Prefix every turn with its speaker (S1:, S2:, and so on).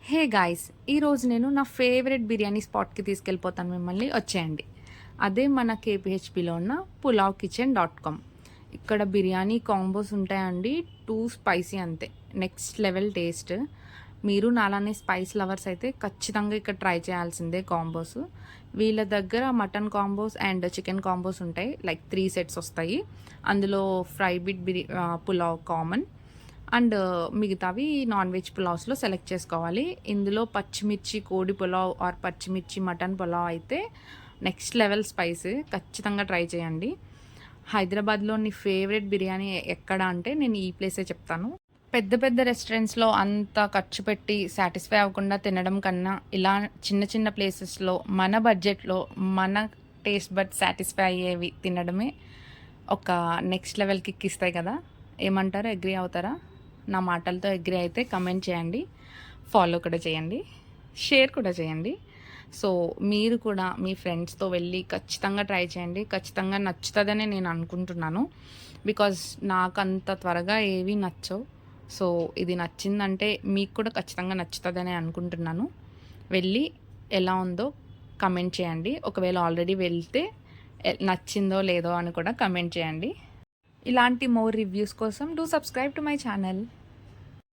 S1: Hey guys, ఈరోజు నేను నా ఫేవరెట్ బిర్యానీ స్పాట్కి తీసుకెళ్ళిపోతాను మిమ్మల్ని. వచ్చేయండి. అదే మన కేపీహెచ్పిలో ఉన్న pulav-kitchen.com. ఇక్కడ బిర్యానీ కాంబోస్ ఉంటాయండి. టూ స్పైసీ అంతే, నెక్స్ట్ లెవెల్ టేస్ట్. మీరు నాలానే స్పైస్ లవర్స్ అయితే ఖచ్చితంగా ఇక్కడ ట్రై చేయాల్సిందే కాంబోస్. వీళ్ళ దగ్గర mutton combos and chicken combos ఉంటాయి. లైక్ 3 సెట్స్ వస్తాయి. అందులో fry bit pulao common and మిగతావి నాన్ వెజ్ పులావ్స్లో సెలెక్ట్ చేసుకోవాలి. ఇందులో పచ్చిమిర్చి కోడి పులావ్ ఆర్ పచ్చిమిర్చి మటన్ పులావ్ అయితే నెక్స్ట్ లెవెల్ స్పైస్. ఖచ్చితంగా ట్రై చేయండి. హైదరాబాద్లో నీ ఫేవరెట్ బిర్యానీ ఎక్కడ అంటే నేను ఈ ప్లేసే చెప్తాను. పెద్ద పెద్ద రెస్టారెంట్స్లో అంత ఖర్చు పెట్టి సాటిస్ఫై అవ్వకుండా తినడం కన్నా ఇలా చిన్న చిన్న ప్లేసెస్లో మన బడ్జెట్లో మన టేస్ట్ బడ్ సాటిస్ఫై అయ్యేవి తినడమే ఒక నెక్స్ట్ లెవెల్ కిక్ ఇస్తాయి కదా. ఏమంటారు? అగ్రీ అవుతారా? నా మాటలతో అగ్రీ అయితే కమెంట్ చేయండి, ఫాలో కూడా చేయండి, షేర్ కూడా చేయండి. సో మీరు కూడా మీ ఫ్రెండ్స్తో వెళ్ళి ఖచ్చితంగా ట్రై చేయండి. ఖచ్చితంగా నచ్చుతుందని నేను అనుకుంటున్నాను. బికాజ్ నాకు అంత త్వరగా ఏవి నచ్చవు. సో ఇది నచ్చిందంటే మీకు కూడా ఖచ్చితంగా నచ్చుతుందని అనుకుంటున్నాను. వెళ్ళి ఎలా ఉందో కమెంట్ చేయండి. ఒకవేళ ఆల్రెడీ వెళ్తే నచ్చిందో లేదో అని కూడా కమెంట్ చేయండి. ఇలాంటి మోర్ రివ్యూస్ కోసం do subscribe to my channel.